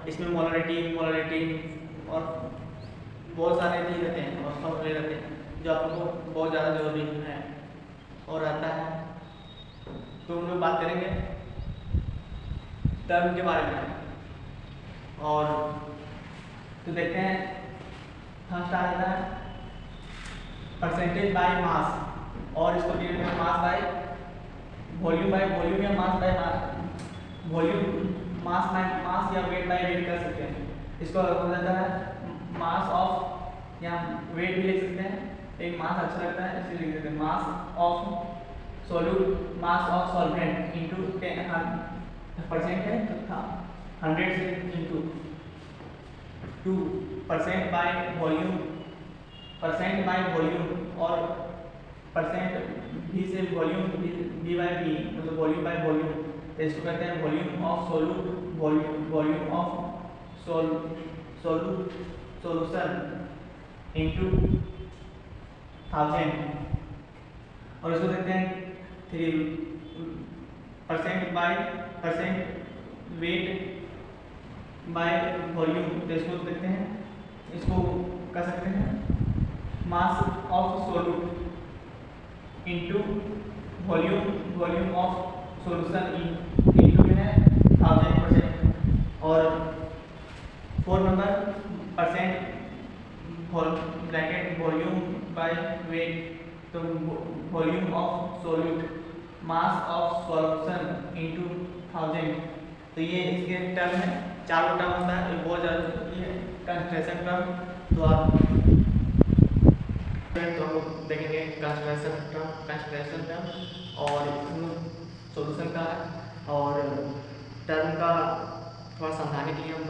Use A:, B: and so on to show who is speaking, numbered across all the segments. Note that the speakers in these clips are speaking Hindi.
A: इसमें मोलरिटी मोलरिटी और बहुत सारे चीज़ रहते हैं और फॉर्मूले रहते हैं जो आपको बहुत ज़्यादा जरूरी है और आता है। तो हम लोग बात करेंगे टर्म के बारे में। और तो देखते हैं फर्स्ट आ जाता है परसेंटेज बाय मास, और इसको दिए हुए मास बाय वॉल्यूम या mass by mass, volume mass by mass या वेट बाय वेट कर सकते हैं। इसको हो जाता है मास ऑफ या वेट भी लिख सकते हैं, एक मास अच्छा लगता है इसलिए लिख देते हैं mass of solute, mass of solvent into 10% है तो था 100 से into 2% by volume, percent by volume और परसेंट भी से वॉल्यूम बी बाय बी मतलब वॉल्यूम बाय वॉल्यूम, तो इसको कहते हैं volume of solute, volume of solution into 1000, और इसको कहते हैं 3% by percent weight by volume, तो इसको कहते हैं, इसको कर सकते हैं mass of solute into volume of solution into है 1000%। और 4 number percent bracket volume by weight, तो volume of solute mass of solution into 1000। तो ये इसके टर्म है, चारों टर्म होता है, बहुत ज़्यादा ये कंसंट्रेशन टर्म। तो आप तो हम देखेंगे कंसंट्रेशन टर्म और सॉल्यूशन का और टर्म का थोड़ा समझाने के लिए हम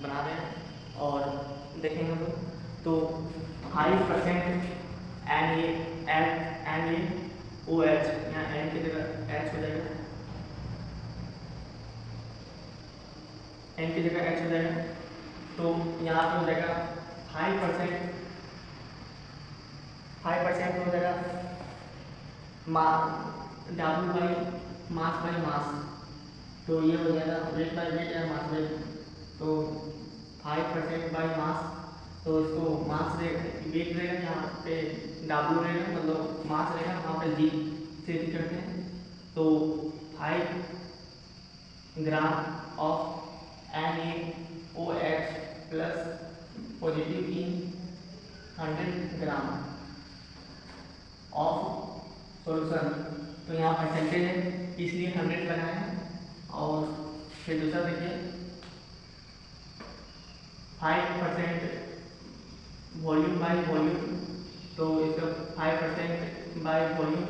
A: बना रहे हैं और देखेंगे हम लोग। तो 5% एन ए ओ एच, यहाँ एन की जगह एच हो जाएगा, एन की जगह एच हो जाएगा, तो यहाँ पे हो जाएगा 5% हो जाएगा W बाई मास, तो ये हो जाएगा वेट बाई वेट या मास बाई, तो 5% बाई मास, तो इसको मास वेट रहेगा, यहाँ पे W रहेगा मतलब मास रहेगा, वहाँ पे G से करते हैं, तो 5 gram of NaOH plus positive in 100 gram of solution, तो यहाँ परसेंटेज है इसलिए 100 लगाए हैं। और फिर दूसरा देखिए 5% वॉल्यूम बाय वॉल्यूम, तो इसका 5% बाय वॉल्यूम,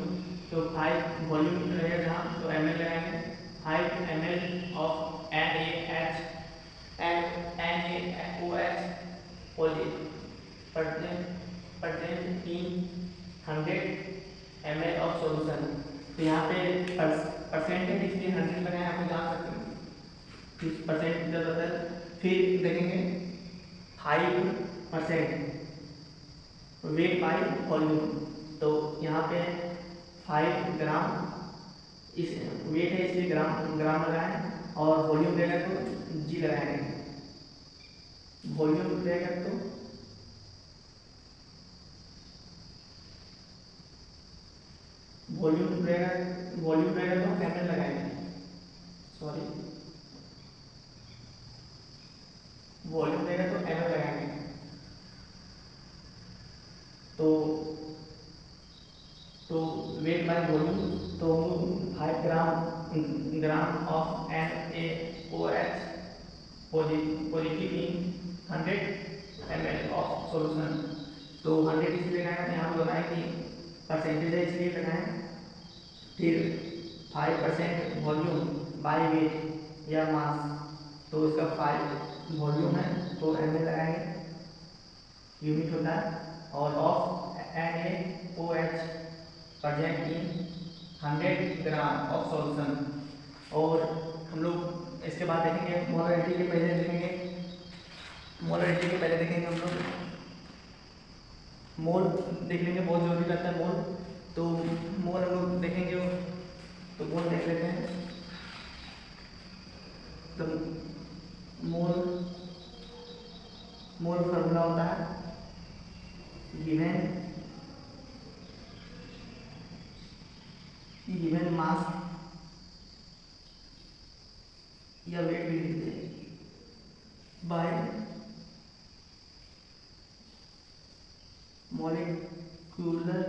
A: तो 5 वॉल्यूम रहेगा जहाँ, तो ml लगाएंगे 5 ml of NaOH percent in 100 ml of solution, तो यहाँ पे परसेंट है इसलिए 100 लगाए, आपको जान सकते हैं 30% ज़्यादा। फिर देखेंगे 5% वेट बाय वॉल्यूम, तो यहाँ पे 5 ग्राम इस वेट है इसलिए ग्राम लगाएं, और वॉल्यूम रहेगा तो जी लगाएंगे, वॉल्यूम रहेगा तो वॉल्यूम रहेगा तो ml लगाएंगे, सॉरी वॉल्यूम रहेगा तो ml लगाएंगे, तो वेट बाय वॉल्यूम, तो 5 gram of NaOH positive in 100 ml of solution, तो 100 इसलिए लगाएं, यहाँ पर बताएं कि परसेंटेज है इसलिए लगाएं। फिर 5% वॉल्यूम बाय वेट या मास, तो इसका 5 वॉल्यूम है तो ml लगाएंगे, यूनिट होता है, और of NaOH present in 100 gram of solution. और हम लोग इसके बाद देखेंगे मोलरिटी के पहले देखेंगे हम लोग मोल देख लेंगे, बहुत जरूरी रहता है मोल, तो मोल हम लोग देखेंगे, तो मोल देख लेते हैं। तो मोल फार्मूला होता है गिवन मास या वेट भी लिखते हैं बाय मॉलिक्यूलर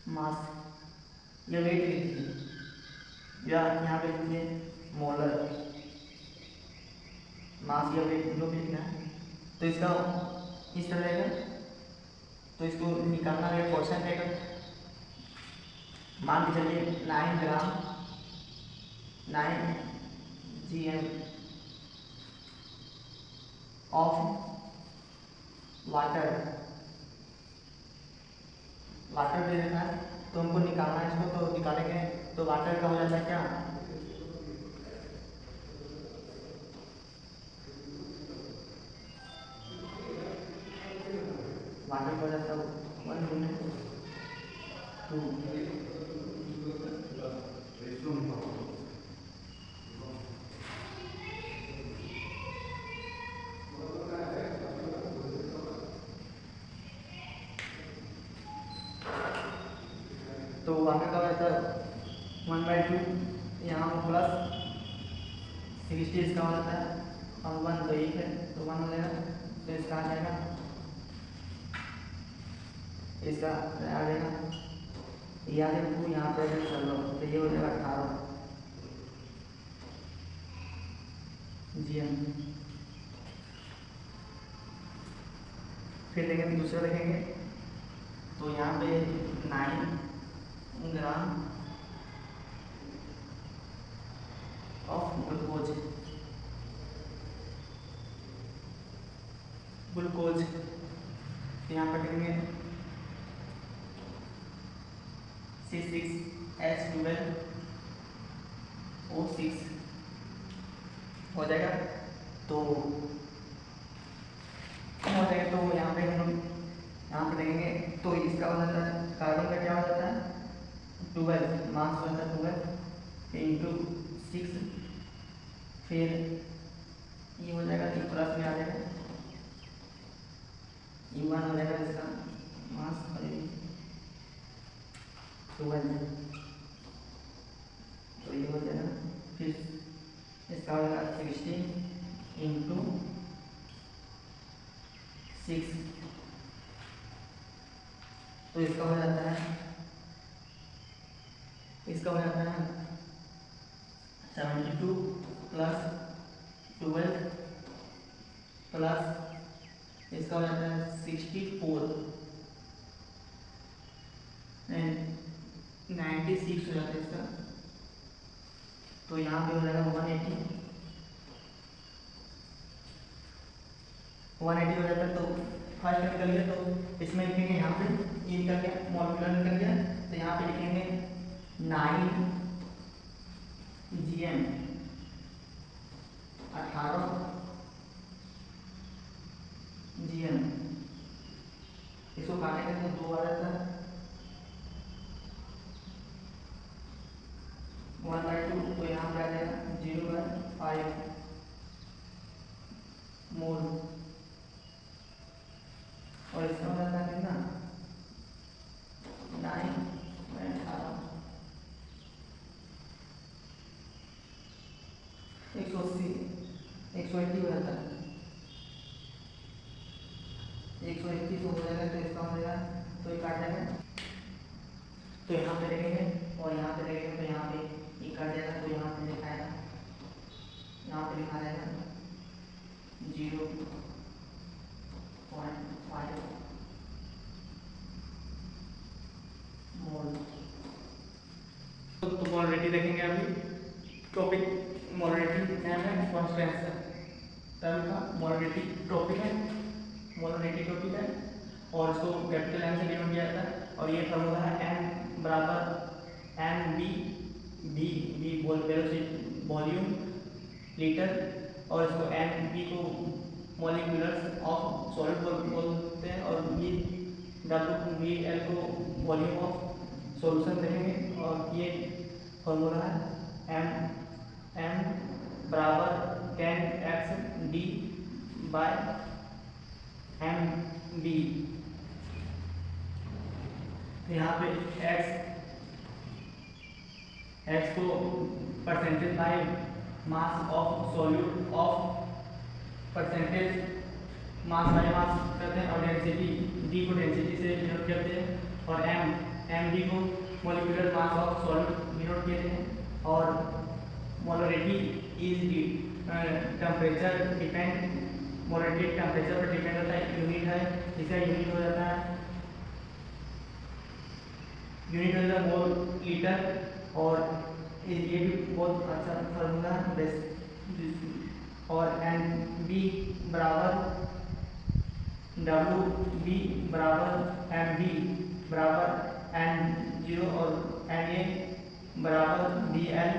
A: मास या वेट लिख दीजिए या यहाँ पे लिखिए मोलर मास या वेट जो भी लिखना है। तो इसका इस तरह रहेगा, तो इसको निकालना रहेगा क्वेश्चन रहेगा। मान के चलिए 9 ग्राम 9 GM ऑफ वाटर दे देना है, तो हमको निकालना है इसको। तो निकालेंगे तो वाटर का हो जाता है क्या, वाटर का हो जाता है 1/2। तो वाटर का हो जाता है 1/2, यहाँ प्लस 60 इसका हो जाता है और 1 तो 1 है तो 1 हो जाएगा। तो इसका आ जाएगा, इसका आ जाएगा यहाँ पे चल लो तो ये हो जाएगा 18 GM। फिर देखेंगे दूसरा देखेंगे, तो यहाँ पे 9 ग्राम ऑफ ग्लूकोज यहाँ पर करेंगे C6H12O6 हो जाएगा। तो यहाँ पे हम देखेंगे तो इसका हो जाता है कार्बन का क्या हो जाता है 12 मास हो जाता है 12 इंटू 6, फिर ये हो जाएगा कि प्लस में आ जाएगा E1 हो जाएगा इसका मास 12, तो ये हो जाएगा। फिर इसका हो जाएगा 16 इंटू 6, तो इसका हो जाता है 72 प्लस 12 प्लस इसका हो जाता है 64 एंड 96 हो जाता है इसका। तो यहाँ पे हो जाएगा 180 हो जाता है। तो फर्स्ट निकल गया, तो इसमें लिखेंगे यहाँ पे ये निकल गया, मॉलिक्यूलर निकल गया, तो यहाँ पे लिखेंगे 9 GM 18 GM। इसको काटेंगे तो 2 आ जाता है 1/2, तो यहाँ पे आ जाएगा 0/5 मोल। और इसका हो जाता है कितना 9 18 180 180 हो जाता है 180 तो हो जाएगा। तो इसका हो जाएगा, तो ये काट जाएगा, तो यहाँ पे देखेंगे और यहाँ पे देखेंगे तो यहाँ पे ये काट जाएगा। तो यहाँ पे लिखाएगा, यहाँ पे लिखा जाएगा 0.5 मोल। तो मोलरिटी देखेंगे अभी। टॉपिक मोलरिटी नाम है फर्स्ट आंसर टर्म का मोलरिटी टॉपिक है और इसको कैपिटल एम से डिनोट किया जाता है। और ये फॉर्मूला है M बराबर MB बी वॉल्यूम लीटर, और इसको MB को मॉलिक्यूलर्स ऑफ सॉलिड बोलते हैं, और ये WBL को वॉल्यूम ऑफ सॉल्यूशन देखेंगे और ये फॉर्मूला है m बराबर 10x d बाय mb। यहाँ पे x को percentage by mass of solute of percentage mass by mass करते हैं और डेंसिटी d को डेंसिटी से डिनोट करते हैं और md को molecular mass of solute denote करते हैं और molarity is temperature depend molarity temperature पर डिपेंड होता है। यूनिट है, इसका यूनिट हो जाता है मोल लीटर और ये भी बहुत अच्छा फार्मूला है। और NB बराबर WB बराबर MB बराबर N0 और Na बराबर BL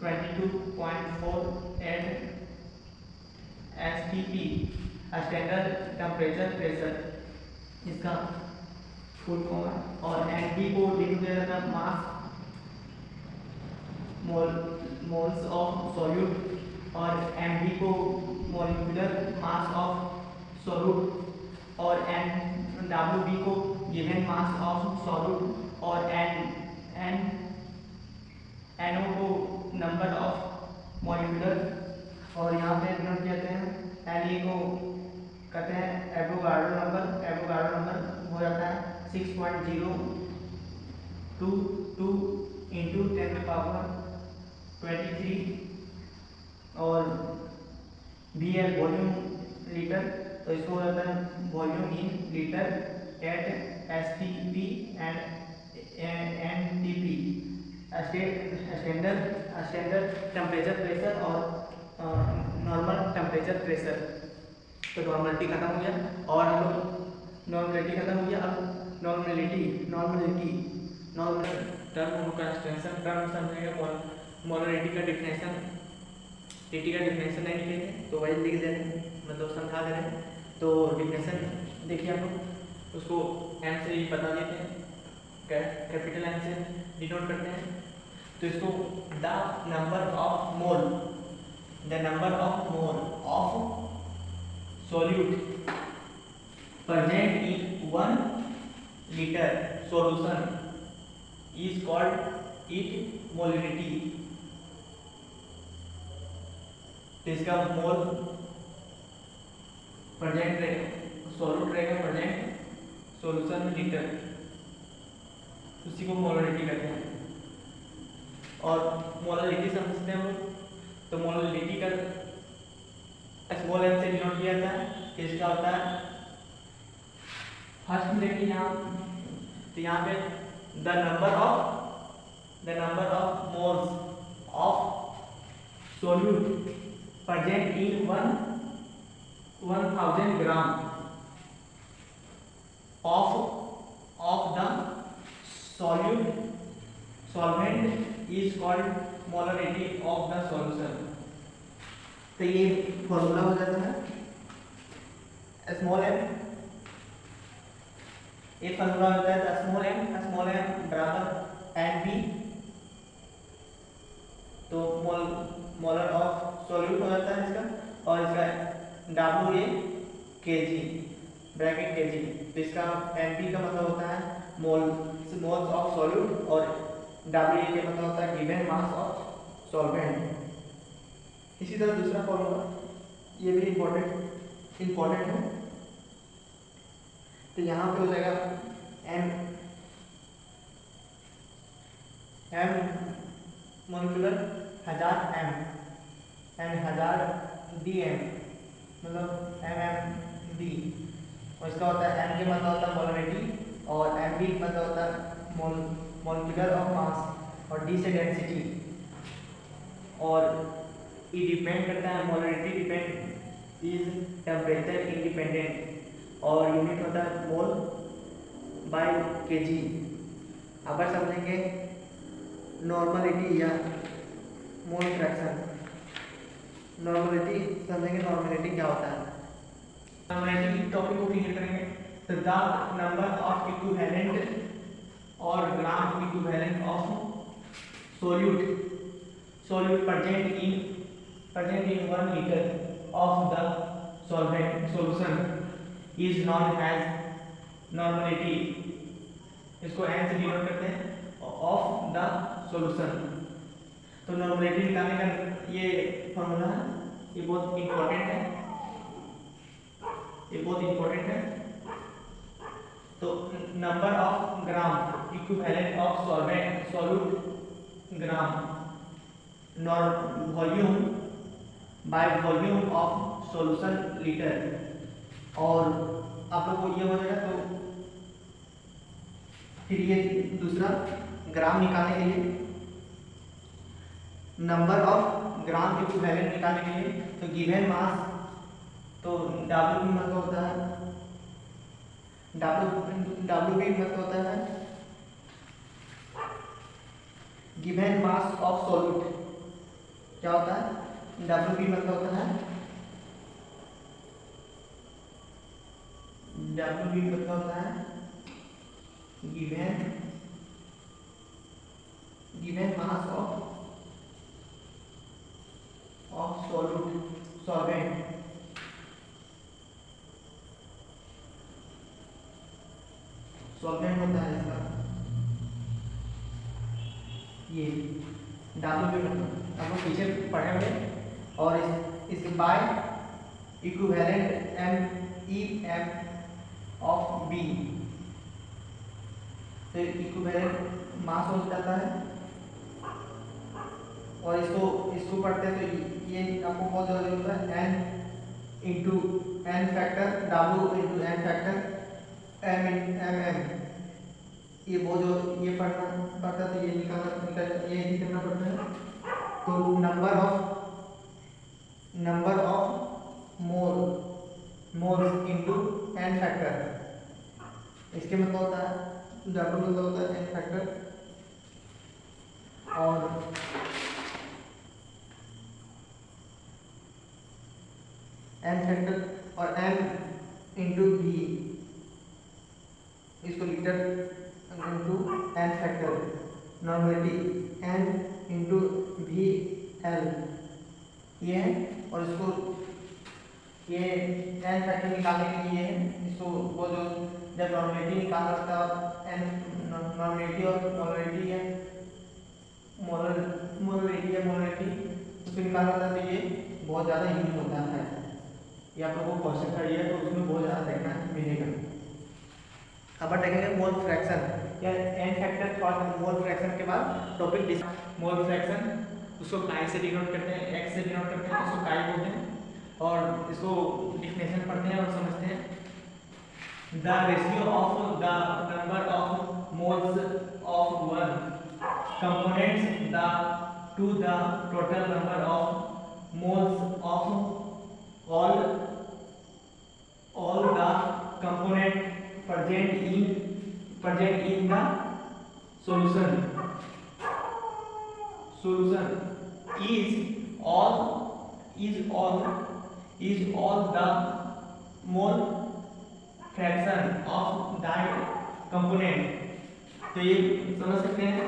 A: 22.48 STP standard temperature pressure इसका फुल फॉर्म है। और NB को डिनोट किया जाता है मास मोल्स ऑफ सॉल्यूट और MB को मॉलिक्यूलर मास ऑफ सॉल्यूट और WB को गिवन मास ऑफ सॉल्यूट और NO को नंबर ऑफ मॉलिक्यूलर और यहाँ पे डिनोट कहते हैं Na को कहते हैं एवोगाड्रो नंबर हो जाता है 6.022 इंटू 10⁻23 और BL वॉल्यूम लीटर तो इसको हो जाता है volume in litre at STP and NTP standard temperature pressure और नॉर्मल टेम्परेचर प्रेशर। तो नॉर्मलिटी खत्म हो गया और हम लोग नॉर्मलिटी खत्म हो गया। अब नॉर्मल टर्म का एक्सटेंशन टर्म समझेगा। मोलरिटी का डिफिनेशन टीटी का डिफिनेशन नहीं लिखे तो वही लिख दे रहे हैं, मतलब समझा दे रहे हैं। तो डिफिनेशन देखिए आप लोग उसको एम से ही बता देते हैं, कैपिटल एम से डिनोट करते हैं। तो इसको the number of mole of solute present in 1 liter solution is called its molarity। तो इसका मोल प्रेजेंट सॉल्यूट रहेगा प्रेजेंट सॉल्यूशन में लीटर, उसी को मोलरिटी कहते हैं। और मोलरिटी समझते हैं हम लोग, तो मोलरिटी का स्मॉल एम से डिनोट किया जाता है। किसका होता है फर्स्ट में देखिए यहाँ, तो यहाँ पे the number of moles of solute present in 1000 gram of the solvent is called molarity of the solution. तो ये फॉर्मूला हो जाता है स्मॉल एम, ये फॉर्मूला होता है स्मॉल एम बराबर NB, तो मोलर ऑफ सॉल्यूट हो जाता है इसका, और इसका WA kg ब्रैकेट kg। तो इसका NB का मतलब होता है मोल्स ऑफ सॉल्यूट और WA का मतलब होता है गिवन मास ऑफ सॉल्वेंट। इसी तरह दूसरा फॉर्मूला ये भी इम्पोर्टेंट है। तो यहाँ पे हो जाएगा m मोलिकुलर 1000 1000 dm मतलब mmd, और इसका होता है m के मतलब होता है मोलरिटी और mb मतलब होता है मोलिकुलर ऑफ मास और d से डेंसिटी। और ये डिपेंड करता है molarity depend is temperature independent और यूनिट होता है मोल बाय केजी। अगर समझेंगे नॉर्मलिटी या मोल फ्रैक्शन, नॉर्मलिटी समझेंगे नॉर्मलिटी क्या होता है। नॉर्मलिटी टॉपिक को क्लियर करेंगे तो द नंबर ऑफ इक्विवेलेंट और gram equivalent of solute present in 1 liter of the solvent solution is known as normality. इसको n से डिनोट करते हैं ऑफ द सॉल्यूशन। तो नॉर्मलिटी निकालने का ये फॉर्मूला है, ये बहुत इंपॉर्टेंट है, ये बहुत इंपॉर्टेंट है। तो number of gram equivalent of solvent solute gram volume by volume of solution litre. और आप लोग को ये हो जाएगा। तो फिर ये दूसरा ग्राम निकालने के लिए, नंबर ऑफ ग्राम इक्विवेलेंट निकालने के लिए, तो गिवन मास, तो डब्ल्यू भी मतलब होता है, डब्ल्यू भी मतलब होता है गिवन मास ऑफ सॉल्यूट। क्या होता है? डब्ल्यू भी मतलब होता है, डब्ल्यू भी मतलब होता है given mass of solvent. Solvent होता है इसका ये डब्ल्यू भी मतलब हम लोग पीछे पढ़े हुए। और इस by equivalent M of B, तो इक्विवेलेंट मास हो जाता है। और इसको पढ़ते हैं तो ये आपको बहुत जरूरी होता है, n into N factor W into N factor M. ये बहुत ये पढ़ना पड़ता है, तो ये ये करना पड़ता है। तो number of mole into N factor, इसके मतलब होता है डब्ल्यू मतलब होता है एन फैक्टर, और एन फैक्टर और एम इंटू बी, इसको litre into N factor normality N into V L ये है। और इसको ये एन फैक्टर निकालने के लिए है, इसको वो जो जब नॉर्मलिटी निकालना होता है, एन नॉर्मलिटी और मोलरिटी है, मोलरिटी उसको निकालना होता है। तो ये बहुत ज़्यादा यूज होता है, ये आप लोगों को क्वेश्चन चाहिए तो उसमें बहुत ज़्यादा देखना मिलेगा। अब देखेंगे मोल फ्रैक्शन या एन फैक्टर और मोल फ्रैक्शन के बाद टॉपिक मोल फ्रैक्शन, उसको काई से डिनोट करते हैं, एक्स से डिनोट करते हैं, इसको काई बोलते हैं। और इसको डिफिनेशन पढ़ते हैं और समझते हैं। The ratio of the number of moles of one components the two the total number of moles of all the component present in the solution is all the mole fraction of that component। तो ये समझ सकते हैं,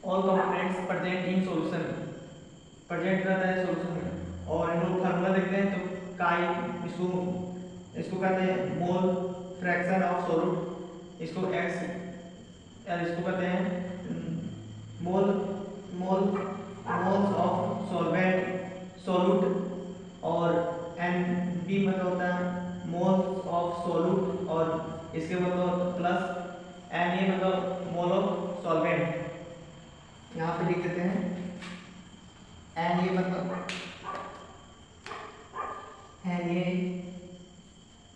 A: all components present in solution, present रहता है solution में। और इन लोग फार्मूला देखते हैं तो काई, इसको कहते हैं मोल फ्रैक्शन ऑफ सोल्यूट, इसको एक्स, इसको कहते हैं मोल्स ऑफ सोल्यूट। और एन बी मतलब होता है मोल्स ऑफ सोल्यूट, और इसके मतलब प्लस एन ए मतलब मोल ऑफ सॉल्वेंट। यहाँ पे लिख देते हैं एन ए मतलब N A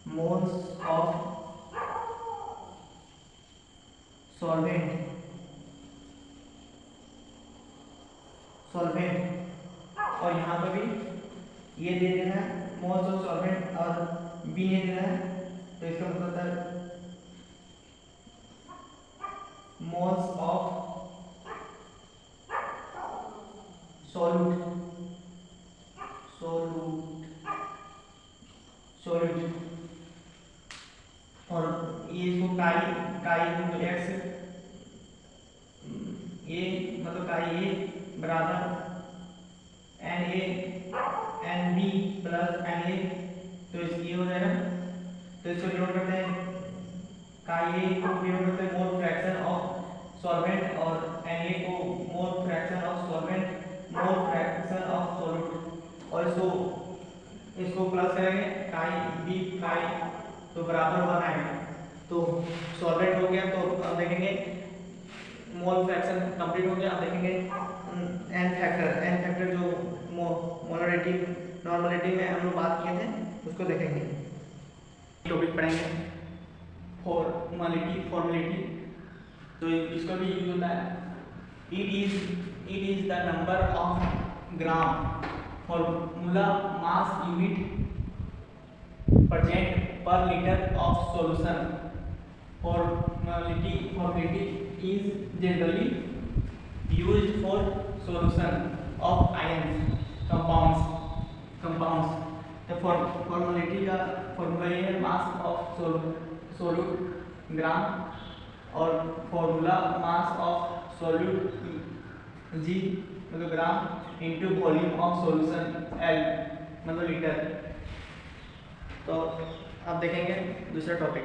A: moles of solvent और यहाँ पर भी ये दे देना है मोल्स ऑफ सॉल्वेंट और बी ने देना है, तो इसका मतलब होता है मोल्स ऑफ सॉल्यूट ये इसको काई काई मतलब एक्स, ये मतलब काई ए बराबर N A N B plus N A, तो ये हो जाएगा। तो इसको डिनोट करते हैं, काई ए को डिनोट करते हैं मोल फ्रैक्शन ऑफ सॉल्वेंट और एन ए को mole fraction of solvent, mole fraction of solute. और इसको प्लस करेंगे काई बी काई, तो बराबर 1 आएगा। तो सॉल्वेंट हो गया। तो अब देखेंगे मोल फ्रैक्शन कंप्लीट हो गया। अब देखेंगे एन फैक्टर जो मोलरिटी नॉर्मलिटी में हम लोग बात किए थे उसको देखेंगे। टॉपिक पढ़ेंगे फॉर्मेलिटी, तो इसको भी यूज होता है। It is the number of gram formula mass unit present per liter of solution. Formality is generally used for solution of ions compounds. The formality का फॉर्मूला ये है मास ऑफ सोल्यूट ग्राम, और फॉर्मूला मास ऑफ सोल्यूट जी मतलब gram into volume of solution L मतलब लीटर। तो अब देखेंगे दूसरा टॉपिक।